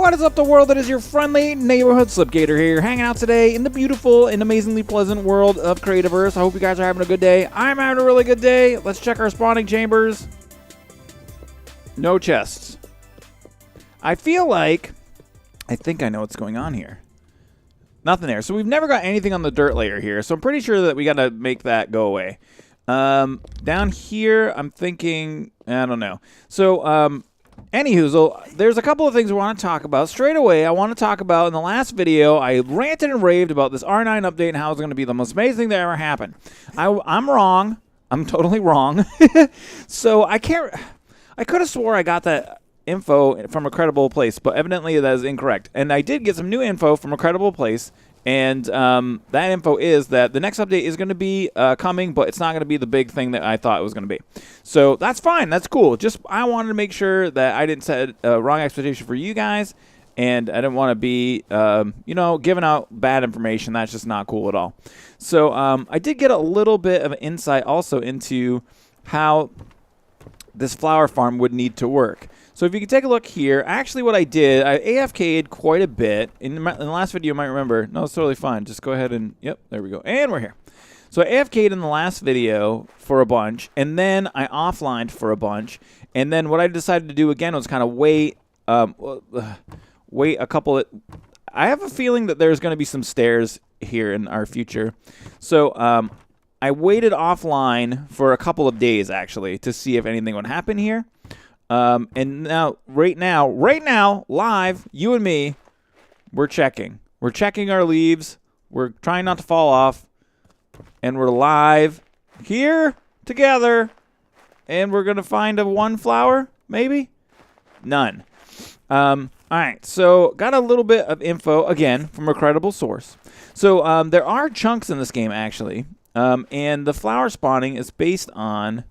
What is up, the world? It is your friendly neighborhood Slipgator here, hanging out today in the beautiful and amazingly pleasant world of Creativerse. I hope you guys are having a good day. I'm having a really good day. Let's check our spawning chambers. No chests. I feel like I think I know what's going on here. Nothing there. So we've never got anything on the dirt layer here, so I'm pretty sure that we got to make that go away. Down here, I'm thinking, I don't know. So, anywho, there's a couple of things we want to talk about. Straight away, I want to talk about, in the last video, I ranted and raved about this R9 update and how it's going to be the most amazing thing that ever happened. I'm wrong. I'm totally wrong. So I could have swore I got that info from a credible place, but evidently that is incorrect. And I did get some new info from a credible place, and that info is that the next update is going to be coming, but it's not going to be the big thing that I thought it was going to be. So that's fine. That's cool. Just I wanted to make sure that I didn't set a wrong expectation for you guys, and I didn't want to be, giving out bad information. That's just not cool at all. So I did get a little bit of insight also into how this flower farm would need to work. So if you can take a look here, actually what I did, I AFK'd quite a bit. In the last video, you might remember. No, it's totally fine. Just go ahead and, yep, there we go. And we're here. So I AFK'd in the last video for a bunch, and then I offlined for a bunch. And then what I decided to do again was kind of wait a couple of... I have a feeling that there's going to be some stairs here in our future. So I waited offline for a couple of days, actually, to see if anything would happen here. And now, right now, live, you and me, we're checking. We're checking our leaves. We're trying not to fall off. And we're live here together. And we're going to find one flower, maybe? None. All right, so got a little bit of info, again, from a credible source. So there are chunks in this game, actually. And the flower spawning is based on,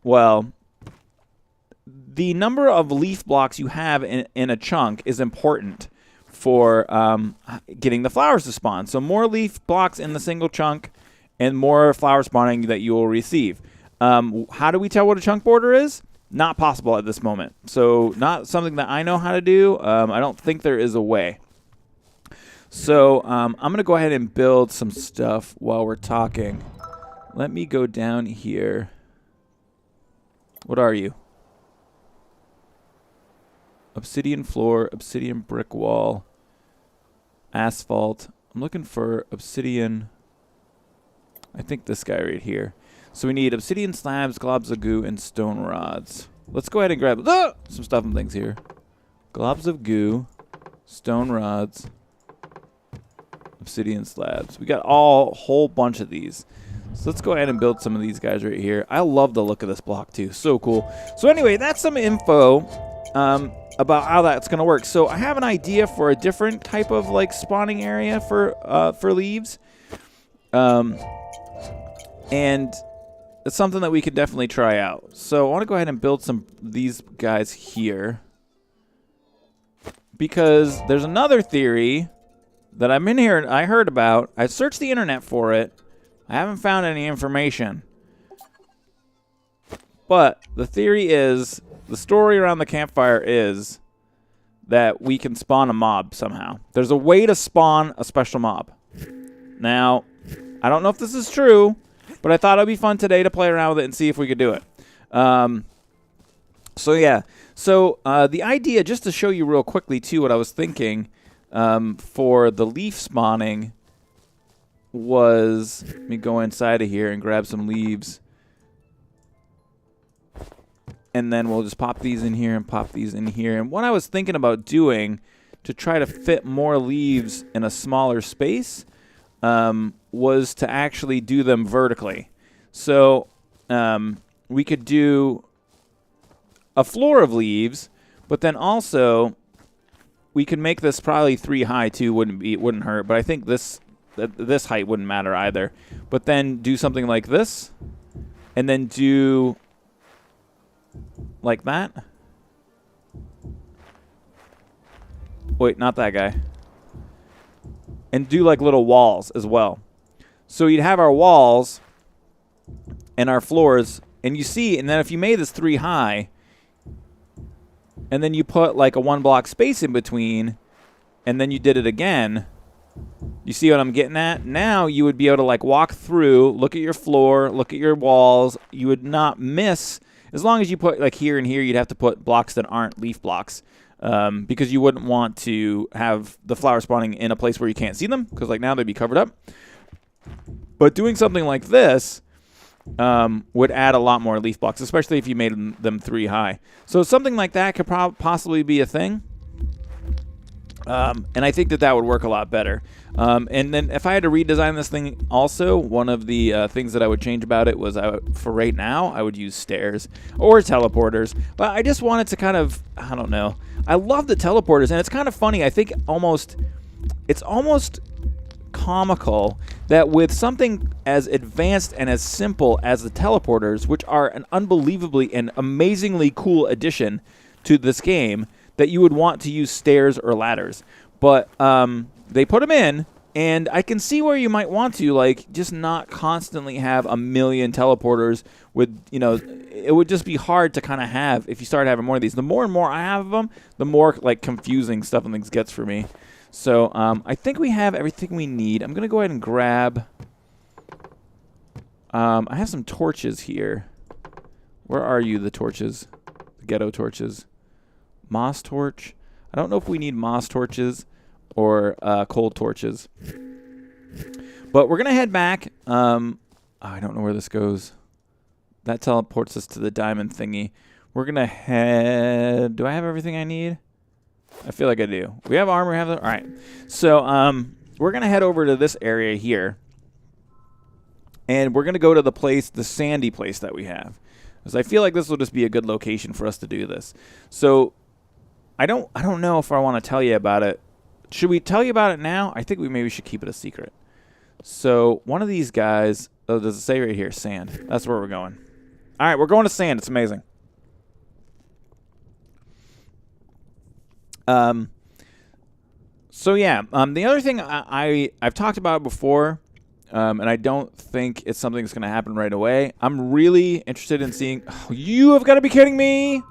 well... the number of leaf blocks you have in a chunk is important for getting the flowers to spawn. So more leaf blocks in the single chunk and more flower spawning that you will receive. How do we tell what a chunk border is? Not possible at this moment. So not something that I know how to do. I don't think there is a way. So I'm going to go ahead and build some stuff while we're talking. Let me go down here. What are you? Obsidian floor, obsidian brick wall, asphalt. I'm looking for obsidian. I think this guy right here. So we need obsidian slabs, globs of goo, and stone rods. Let's go ahead and grab some stuff and things here. Globs of goo, stone rods, obsidian slabs. We got a whole bunch of these. So let's go ahead and build some of these guys right here. I love the look of this block too. So cool. So anyway, that's some info about how that's going to work. So I have an idea for a different type of like spawning area for leaves. And it's something that we could definitely try out. So I want to go ahead and build some of these guys here. Because there's another theory that I'm in here and I heard about. I searched the internet for it. I haven't found any information. But the theory is, the story around the campfire is that we can spawn a mob somehow. There's a way to spawn a special mob. Now, I don't know if this is true, but I thought it would be fun today to play around with it and see if we could do it. So yeah. So the idea, just to show you real quickly too what I was thinking for the leaf spawning was, let me go inside of here and grab some leaves. And then we'll just pop these in here and pop these in here. And what I was thinking about doing to try to fit more leaves in a smaller space was to actually do them vertically. So we could do a floor of leaves, but then also we could make this probably 3 high too. Wouldn't hurt. But I think this height wouldn't matter either. But then do something like this, and then do like that. Wait, not that guy. And do like little walls as well. So you'd have our walls and our floors, and you see, and then if you made this 3 high, and then you put like a 1 block space in between, and then you did it again. You see what I'm getting at? Now you would be able to like walk through, look at your floor, look at your walls. You would not miss, as long as you put like here and here, you'd have to put blocks that aren't leaf blocks, because you wouldn't want to have the flowers spawning in a place where you can't see them, because like now they'd be covered up. But doing something like this would add a lot more leaf blocks, especially if you made them 3 high. So something like that could possibly be a thing. And I think that would work a lot better. And then if I had to redesign this thing also, one of the things that I would change about it was, for right now, I would use stairs or teleporters. But I just wanted to kind of, I don't know. I love the teleporters, and it's kind of funny. I think it's almost comical that with something as advanced and as simple as the teleporters, which are an unbelievably and amazingly cool addition to this game, that you would want to use stairs or ladders. But they put them in, and I can see where you might want to, like, just not constantly have a million teleporters with, you know, it would just be hard to kind of have if you start having more of these. The more and more I have of them, the more, like, confusing stuff and things gets for me. So I think we have everything we need. I'm going to go ahead and grab, I have some torches here. Where are you, the torches? The ghetto torches. Moss torch. I don't know if we need moss torches or coal torches. But we're going to head back. I don't know where this goes. That teleports us to the diamond thingy. We're going to head... Do I have everything I need? I feel like I do. We have armor. All right. So we're going to head over to this area here. And we're going to go to the place, the sandy place that we have. Because I feel like this will just be a good location for us to do this. So... I don't know if I want to tell you about it. Should we tell you about it now? I think we maybe should keep it a secret. So one of these guys, oh, does it say right here, sand? That's where we're going. All right, we're going to sand. It's amazing. So yeah, the other thing I've talked about before, and I don't think it's something that's going to happen right away. I'm really interested in seeing. Oh, you have got to be kidding me!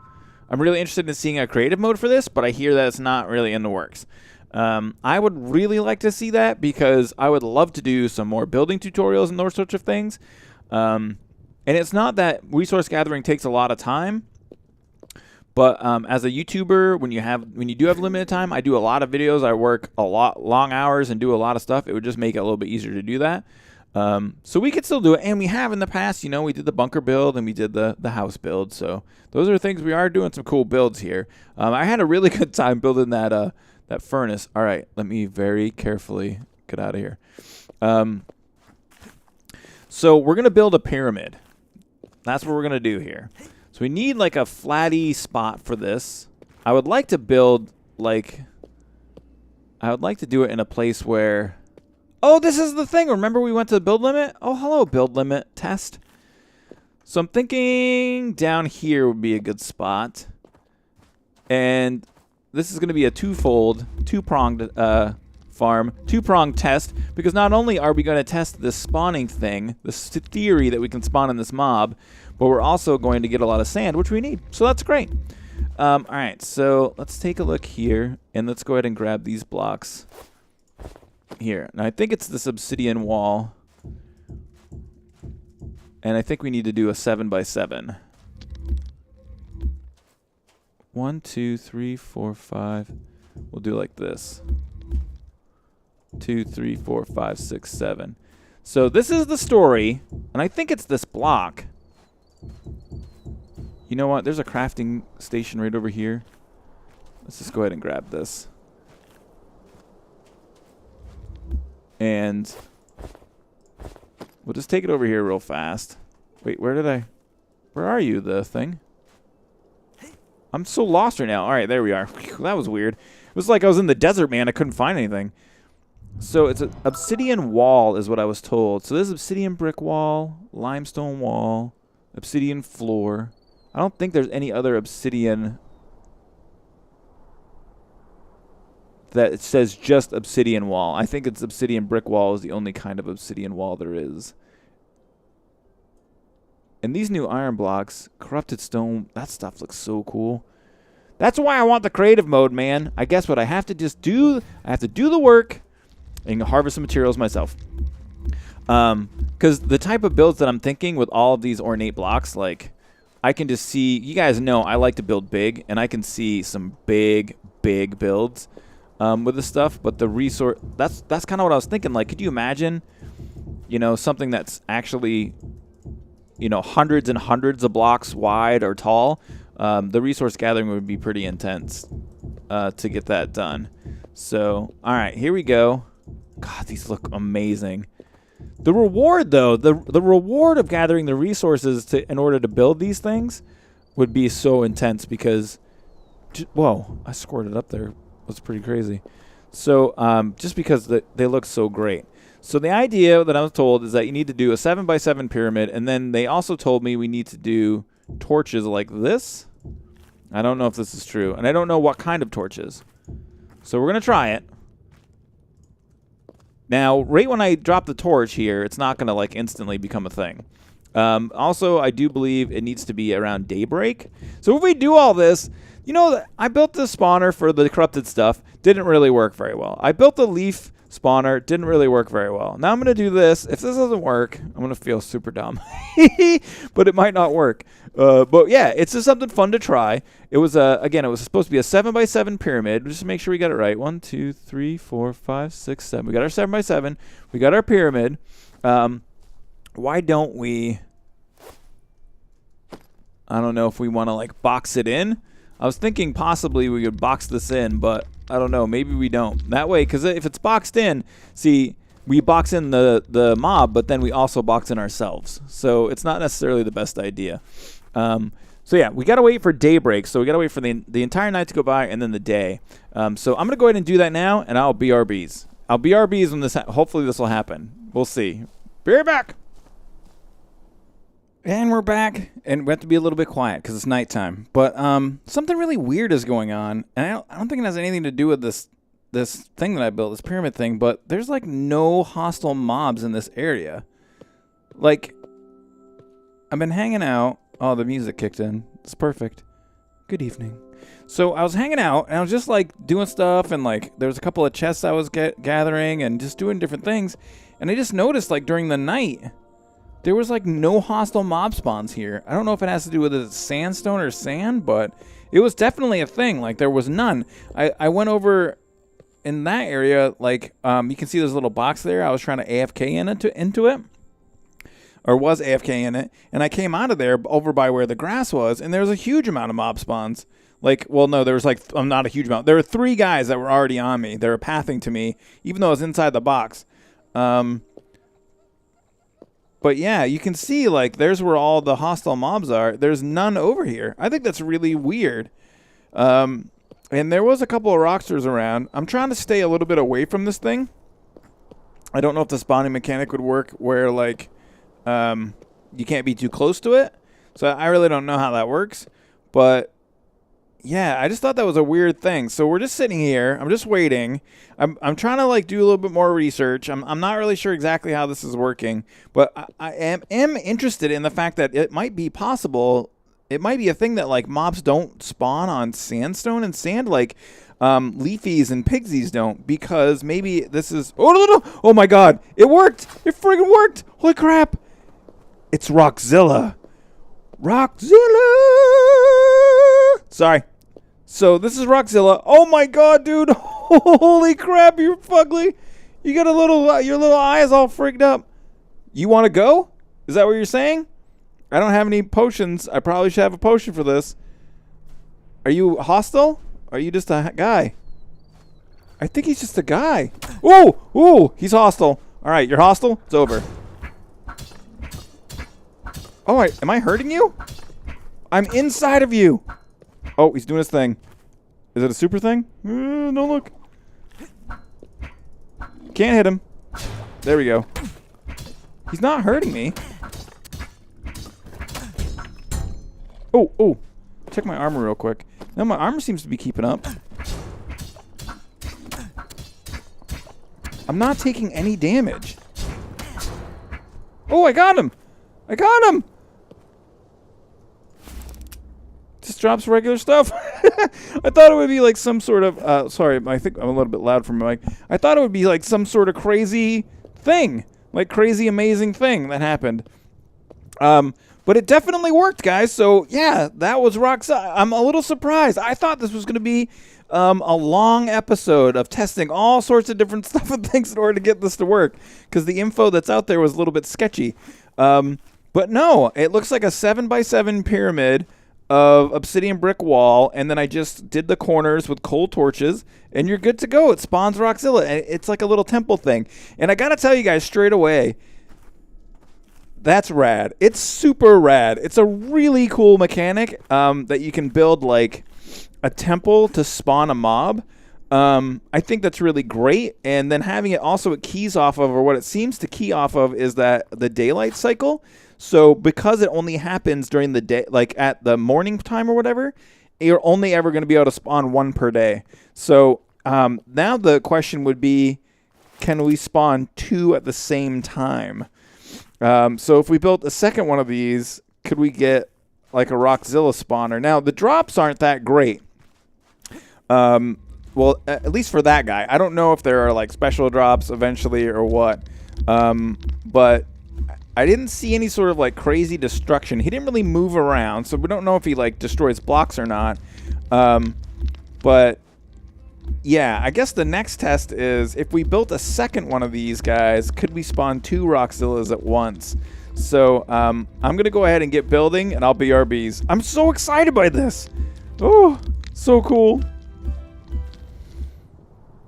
I'm really interested in seeing a creative mode for this, but I hear that it's not really in the works. I would really like to see that because I would love to do some more building tutorials and those sorts of things. And it's not that resource gathering takes a lot of time, but as a YouTuber, when you do have limited time, I do a lot of videos. I work a lot long hours and do a lot of stuff. It would just make it a little bit easier to do that. So we could still do it, and we have in the past. You know, we did the bunker build and we did the house build. So those are things we are doing some cool builds here. I had a really good time building that furnace. All right, let me very carefully get out of here. So we're gonna build a pyramid. That's what we're gonna do here. So we need like a flatty spot for this. I would like to build like. I would like to do it in a place where. Oh, this is the thing. Remember we went to the build limit? Oh, hello, build limit test. So I'm thinking down here would be a good spot. And this is going to be a two-pronged farm, two-pronged test, because not only are we going to test this spawning thing, this theory that we can spawn in this mob, but we're also going to get a lot of sand, which we need. So that's great. All right, so let's take a look here, and let's go ahead and grab these blocks. Here. Now, I think it's this obsidian wall. And I think we need to do a 7x7. 1, 2, 3, 4, 5. We'll do like this. 2, 3, 4, 5, 6, 7. So this is the story. And I think it's this block. You know what? There's a crafting station right over here. Let's just go ahead and grab this. And we'll just take it over here real fast. Wait, where are you, the thing? I'm so lost right now. All right, there we are. Whew, that was weird. It was like I was in the desert, man. I couldn't find anything. So it's an obsidian wall is what I was told. So there's obsidian brick wall, limestone wall, obsidian floor. I don't think there's any other obsidian that it says just obsidian wall. I think it's obsidian brick wall is the only kind of obsidian wall there is. And these new iron blocks, corrupted stone, that stuff looks so cool. That's why I want the creative mode, man. I guess what I have to just do, I have to do the work and harvest some materials myself. Because the type of builds that I'm thinking with all of these ornate blocks, like, I can just see, you guys know I like to build big, and I can see some big builds with this stuff. But the resource, that's kind of what I was thinking. Like, could you imagine, you know, something that's actually, you know, hundreds and hundreds of blocks wide or tall? The resource gathering would be pretty intense to get that done. So, all right, here we go. God, these look amazing. The reward, though, the reward of gathering the resources in order to build these things would be so intense because, whoa, I squirted up there. That's pretty crazy. So just because they look so great. So the idea that I was told is that you need to do a 7x7 pyramid, and then they also told me we need to do torches like this. I don't know if this is true, and I don't know what kind of torches. So we're going to try it. Now, right when I drop the torch here, it's not going to like instantly become a thing. Also, I do believe it needs to be around daybreak. So if we do all this, you know, I built the spawner for the corrupted stuff. Didn't really work very well. I built the leaf spawner. Didn't really work very well. Now I'm going to do this. If this doesn't work, I'm going to feel super dumb. But it might not work. But yeah, it's just something fun to try. It was, again, it was supposed to be a 7x7 pyramid. Just to make sure we got it right. 1, 2, 3, 4, 5, 6, 7. We got our 7x7. We got our pyramid. Why don't we... I don't know if we want to, like, box it in. I was thinking possibly we could box this in, but I don't know. Maybe we don't. That way, because if it's boxed in, see, we box in the mob, but then we also box in ourselves. So it's not necessarily the best idea. So yeah, we got to wait for daybreak. So we got to wait for the entire night to go by and then the day. So I'm going to go ahead and do that now, and I'll BRBs. I'll BRBs when this, hopefully this will happen. We'll see. Be right back. And we're back, and we have to be a little bit quiet because it's nighttime. But something really weird is going on, and I don't think it has anything to do with this thing that I built, this pyramid thing, but there's like no hostile mobs in this area. Like, I've been hanging out. Oh, the music kicked in. It's perfect. Good evening. So I was hanging out, and I was just like doing stuff, and like there was a couple of chests I was gathering and just doing different things, and I just noticed like during the night, there was like no hostile mob spawns here. I don't know if it has to do with it sandstone or sand, but it was definitely a thing. Like there was none. I went over in that area, like you can see there's a little box there. I was trying to AFK into it, or was AFK in it, and I came out of there over by where the grass was, and there was a huge amount of mob spawns. Like, well, no, there was like not a huge amount. There were 3 guys that were already on me. They were pathing to me, even though I was inside the box. But yeah, you can see, like, there's where all the hostile mobs are. There's none over here. I think that's really weird. And there was a couple of rocksters around. I'm trying to stay a little bit away from this thing. I don't know if the spawning mechanic would work where, like, you can't be too close to it. So I really don't know how that works. But yeah, I just thought that was a weird thing. So we're just sitting here. I'm just waiting. I'm trying to like do a little bit more research. I'm not really sure exactly how this is working, but I am interested in the fact that it might be possible. It might be a thing that like mobs don't spawn on sandstone and sand like leafies and pigsies don't, because maybe this is oh my god, it worked. It friggin' worked. Holy crap. It's Roxzilla. Sorry. So this is Roxzilla. Oh my god, dude. Holy crap, you're fugly. You got a little, your little eye is all freaked up. You want to go? Is that what you're saying? I don't have any potions. I probably should have a potion for this. Are you hostile? Or are you just a guy? I think he's just a guy. Ooh, ooh, he's hostile. All right, you're hostile. It's over. Oh, am I hurting you? I'm inside of you. Oh, he's doing his thing. Is it a super thing? Don't look. Can't hit him. There we go. He's not hurting me. Oh, oh. Check my armor real quick. No, my armor seems to be keeping up. I'm not taking any damage. Oh, I got him. I got him. Just drops regular stuff. I thought it would be like some sort of, sorry, I think I'm a little bit loud for my mic. I thought it would be like some sort of crazy thing, like crazy amazing thing that happened. But it definitely worked, guys. So yeah, that was Roxzilla. I'm a little surprised. I thought this was going to be a long episode of testing all sorts of different stuff and things in order to get this to work, because the info that's out there was a little bit sketchy. But no, it looks like a 7x7 pyramid of obsidian brick wall, and then I just did the corners with coal torches, and you're good to go. It spawns Roxzilla, and it's like a little temple thing. And I gotta tell you guys straight away, that's rad. It's super rad. It's a really cool mechanic that you can build like a temple to spawn a mob. I think that's really great. And then having it also it keys off of, or what it seems to key off of, is that the daylight cycle. So because it only happens during the day, like at the morning time or whatever, you're only ever going to be able to spawn one per day. So now the question would be, can we spawn two at the same time? So if we built a second one of these, could we get like a Roxzilla spawner? Now, the drops aren't that great. Well, at least for that guy. I don't know if there are like special drops eventually or what. But I didn't see any sort of like crazy destruction. He didn't really move around, so we don't know if he like destroys blocks or not. But yeah, I guess the next test is if we built a second one of these guys, could we spawn two Roxzillas at once? So I'm going to go ahead and get building, and I'll BRBs. I'm so excited by this. Oh, so cool.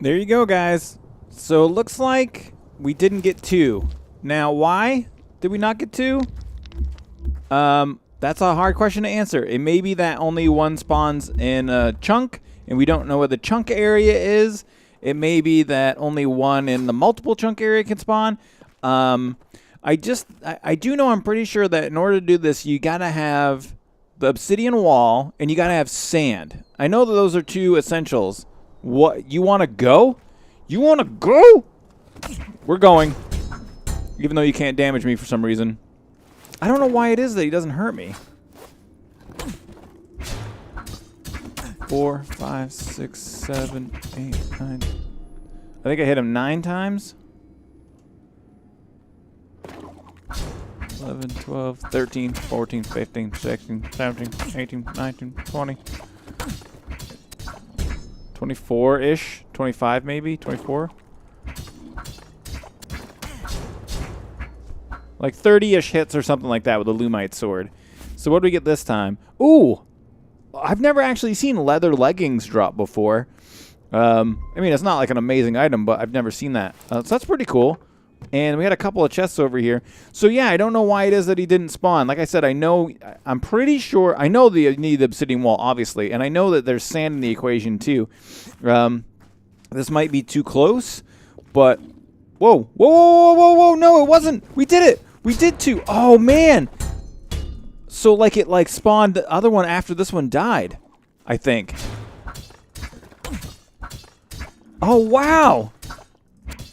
There you go, guys. So it looks like we didn't get two. Now, why did we not get two? That's a hard question to answer. It may be that only one spawns in a chunk, and we don't know where the chunk area is. It may be that only one in the multiple chunk area can spawn. I do know, I'm pretty sure that in order to do this, you got to have the obsidian wall, and you got to have sand. I know that those are two essentials. What, you want to go? You want to go? We're going. Even though you can't damage me for some reason. I don't know why it is that he doesn't hurt me. 4, 5, 6, 7, 8, 9. I think I hit him 9 times. 11, 12, 13, 14, 15, 16, 17, 18, 19, 20. 24-ish. 25 maybe? 24? Like 30-ish hits or something like that with a Lumite sword. So what do we get this time? Ooh! I've never actually seen leather leggings drop before. I mean, it's not like an amazing item, but I've never seen that. So that's pretty cool. And we had a couple of chests over here. So yeah, I don't know why it is that he didn't spawn. Like I said, I'm pretty sure, I know you need the obsidian wall, obviously, and I know that there's sand in the equation too. This might be too close, but whoa, whoa, whoa, whoa, whoa, no, it wasn't. We did it. We did two. Oh man. So like it like spawned the other one after this one died, I think. Oh wow.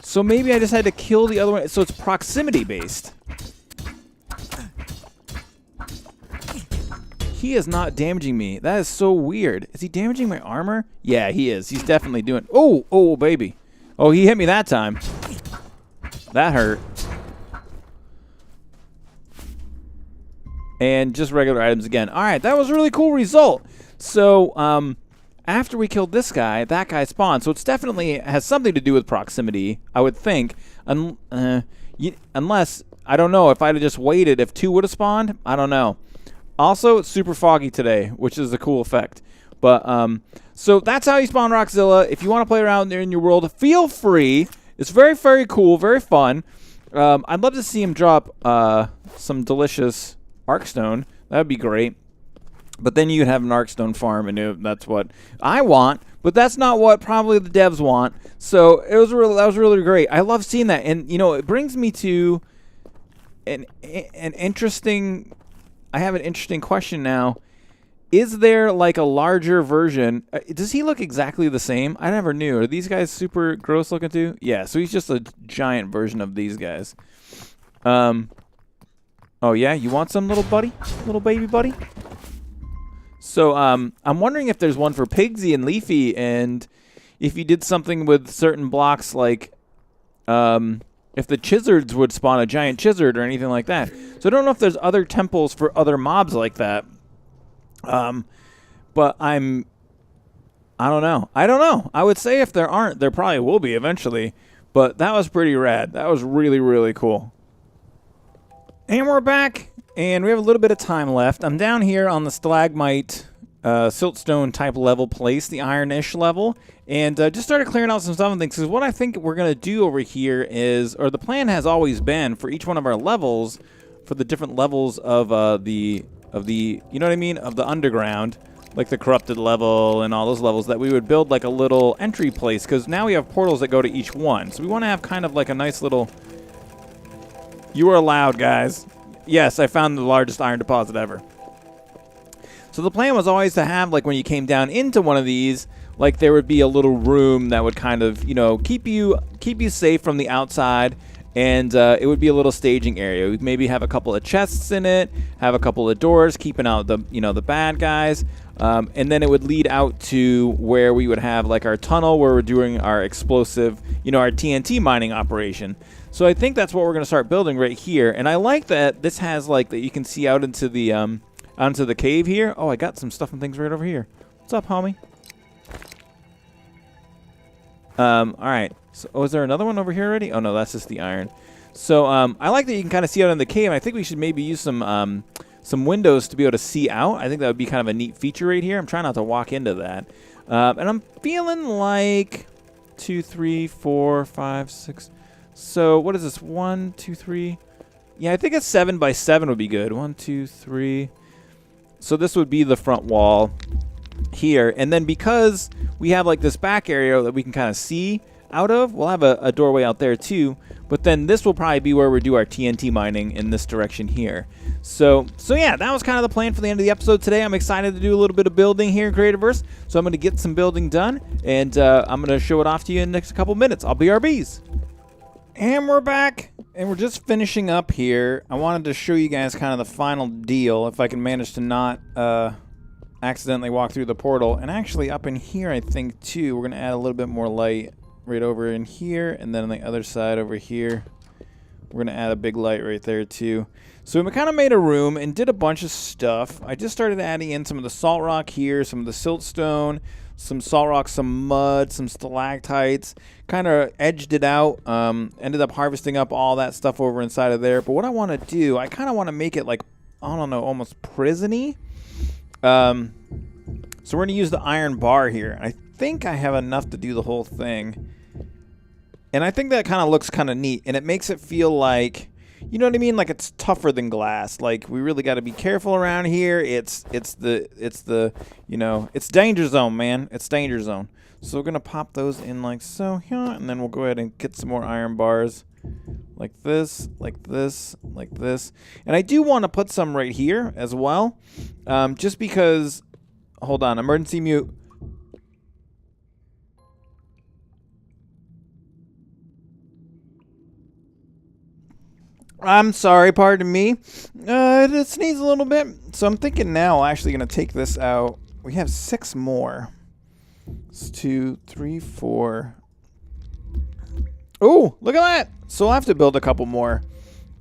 So maybe I just had to kill the other one. So it's proximity based. He is not damaging me. That is so weird. Is he damaging my armor? Yeah, he is. He's definitely doing... Oh, oh, baby. Oh, he hit me that time. That hurt. And just regular items again. All right, that was a really cool result. So, after we killed this guy, that guy spawned. So it's definitely has something to do with proximity, I would think. Unless, I don't know, if I'd have just waited, if two would have spawned, I don't know. Also, it's super foggy today, which is a cool effect. But, so that's how you spawn Roxzilla. If you want to play around there in your world, feel free. It's very, very cool, very fun. I'd love to see him drop some delicious Arkstone. That would be great. But then you'd have an Arkstone farm, and that's what I want. But that's not what probably the devs want. So that was really great. I love seeing that, and you know, it brings me to an interesting. I have an interesting question now. Is there like a larger version? Does he look exactly the same? I never knew. Are these guys super gross looking too? Yeah. So he's just a giant version of these guys. Oh yeah, you want some, little buddy, little baby buddy? So I'm wondering if there's one for Pigsy and Leafy, and if you did something with certain blocks, like if the Chizards would spawn a giant Chizard or anything like that. So I don't know if there's other temples for other mobs like that. But I don't know. I don't know. I would say if there aren't, there probably will be eventually. But that was pretty rad. That was really, really cool. And we're back, and we have a little bit of time left. I'm down here on the stalagmite, siltstone type level place, the ironish level, and just started clearing out some stuff and things. Because what I think we're going to do over here is, or the plan has always been for each one of our levels, for the different levels of the you know what I mean, of the underground, like the corrupted level and all those levels, that we would build like a little entry place, because now we have portals that go to each one. So we want to have kind of like a nice little... You are allowed, guys. Yes, I found the largest iron deposit ever. So the plan was always to have, like, when you came down into one of these, like, there would be a little room that would kind of, you know, keep you safe from the outside, and it would be a little staging area. We'd maybe have a couple of chests in it, have a couple of doors keeping out the, you know, the bad guys, and then it would lead out to where we would have, like, our tunnel where we're doing our explosive, you know, our TNT mining operation. So I think that's what we're going to start building right here. And I like that this has, like, that you can see out into the cave here. Oh, I got some stuff and things right over here. What's up, homie? All right. So, oh, is there another one over here already? Oh, no, that's just the iron. So I like that you can kind of see out in the cave. I think we should maybe use some windows to be able to see out. I think that would be kind of a neat feature right here. I'm trying not to walk into that. And I'm feeling like 2, 3, 4, 5, 6... So what is this? 1, 2, 3. Yeah, I think a 7 by 7 would be good. 1, 2, 3. So this would be the front wall here. And then because we have like this back area that we can kind of see out of, we'll have a doorway out there too. But then this will probably be where we do our TNT mining in this direction here. So yeah, that was kind of the plan for the end of the episode today. I'm excited to do a little bit of building here in Creativerse. So I'm going to get some building done, and I'm going to show it off to you in the next couple minutes. I'll be RBs. And we're back, and we're just finishing up here. I wanted to show you guys kind of the final deal, if I can manage to not accidentally walk through the portal. And actually up in here, I think, too, we're going to add a little bit more light right over in here, and then on the other side over here, we're going to add a big light right there, too. So we kind of made a room and did a bunch of stuff. I just started adding in some of the salt rock here, some of the siltstone, some salt rock, some mud, some stalactites, kind of edged it out, ended up harvesting up all that stuff over inside of there. But what I want to do, I kind of want to make it like, I don't know, almost prison-y. So we're going to use the iron bar here. I think I have enough to do the whole thing. And I think that kind of looks kind of neat, and it makes it feel like, you know what I mean? Like it's tougher than glass. Like we really got to be careful around here. It's the you know, it's danger zone, man. It's danger zone. So we're gonna pop those in like so here, and then we'll go ahead and get some more iron bars, like this, like this, like this. And I do want to put some right here as well, just because. Hold on, emergency mute. I'm sorry, pardon me. It sneezed a little bit. So I'm thinking now I'm actually going to take this out. We have 6 more. It's 2, 3, 4. Oh, look at that. So I'll have to build a couple more.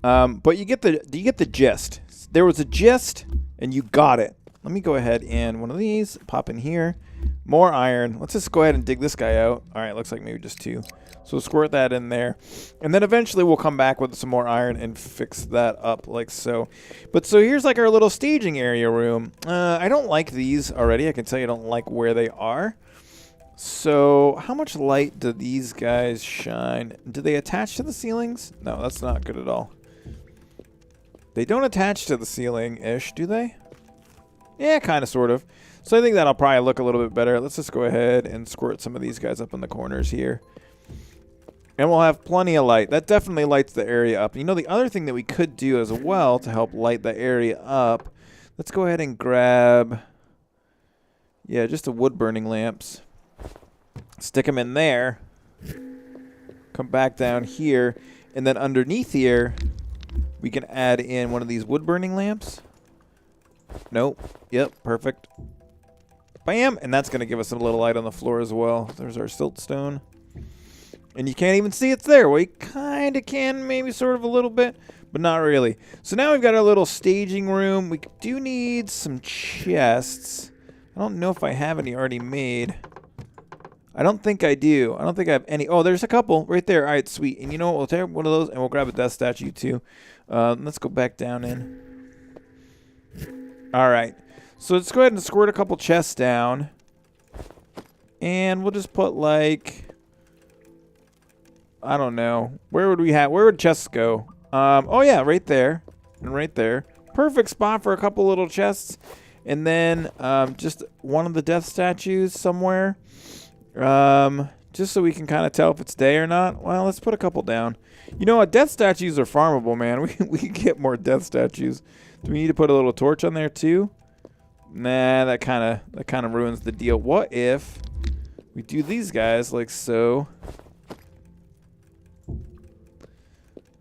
But you get the gist. There was a gist, and you got it. Let me go ahead and one of these, pop in here. More iron. Let's just go ahead and dig this guy out. All right, looks like maybe just 2. So squirt that in there. And then eventually we'll come back with some more iron and fix that up like so. But so here's like our little staging area room. I don't like these already. I can tell you I don't like where they are. So how much light do these guys shine? Do they attach to the ceilings? No, that's not good at all. They don't attach to the ceiling-ish, do they? Yeah, kind of, sort of. So I think that'll probably look a little bit better. Let's just go ahead and squirt some of these guys up in the corners here. And we'll have plenty of light. That definitely lights the area up. You know, the other thing that we could do as well to help light the area up, let's go ahead and grab, yeah, just the wood burning lamps. Stick them in there. Come back down here. And then underneath here, we can add in one of these wood burning lamps. Nope. Yep, perfect. Bam! And that's going to give us a little light on the floor as well. There's our siltstone. And you can't even see it's there. Well, you kind of can, maybe sort of a little bit, but not really. So now we've got our little staging room. We do need some chests. I don't know if I have any already made. I don't think I do. I don't think I have any. Oh, there's a couple right there. All right, sweet. And you know what? We'll take one of those, and we'll grab a death statue, too. Let's go back down in. All right. So let's go ahead and squirt a couple chests down. And we'll just put, like, I don't know. Where would chests go? Oh, yeah, right there. And right there. Perfect spot for a couple little chests. And then just one of the death statues somewhere. Just so we can kind of tell if it's day or not. Well, let's put a couple down. You know what? Death statues are farmable, man. We can get more death statues. Do we need to put a little torch on there too? Nah, that kind of ruins the deal. What if we do these guys like so?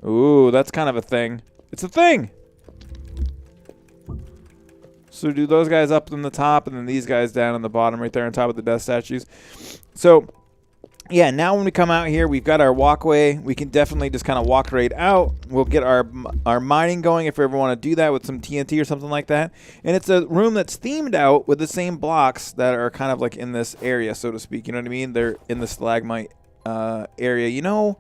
Ooh, that's kind of a thing. It's a thing. So do those guys up in the top and then these guys down in the bottom right there on top of the death statues. So, yeah, now when we come out here, we've got our walkway. We can definitely just kind of walk right out. We'll get our mining going if we ever want to do that with some TNT or something like that. And it's a room that's themed out with the same blocks that are kind of like in this area, so to speak. You know what I mean? They're in the stalagmite area. You know,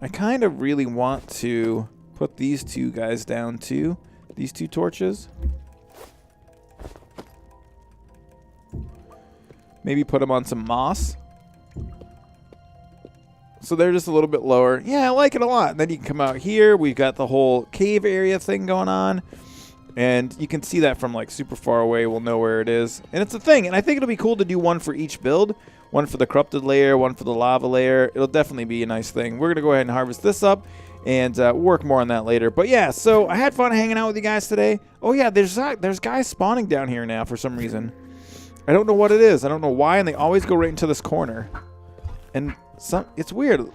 I kind of really want to put these two guys down too. These two torches. Maybe put them on some moss. So they're just a little bit lower. Yeah, I like it a lot. And then you can come out here. We've got the whole cave area thing going on. And you can see that from like super far away. We'll know where it is. And it's a thing. And I think it'll be cool to do one for each build. One for the corrupted layer, one for the lava layer. It'll definitely be a nice thing. We're going to go ahead and harvest this up. And work more on that later. But yeah, so I had fun hanging out with you guys today. Oh yeah, there's guys spawning down here now for some reason. I don't know what it is. I don't know why, and they always go right into this corner. And it's weird.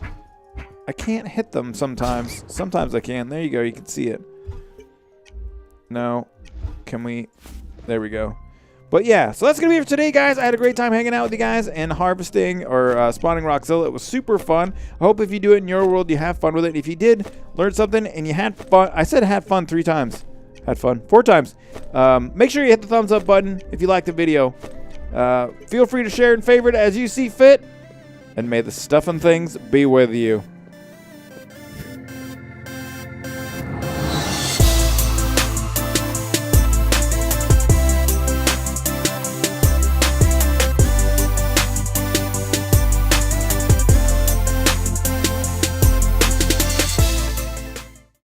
I can't hit them sometimes. Sometimes I can. There you go. You can see it. No. Can we? There we go. But yeah, so that's going to be it for today, guys. I had a great time hanging out with you guys and harvesting or spawning Roxzilla. It was super fun. I hope if you do it in your world, you have fun with it. If you did learn something and you had fun, I said had fun 3 times. Had fun 4 times. Make sure you hit the thumbs up button if you liked the video. Feel free to share and favorite as you see fit. And may the stuff and things be with you.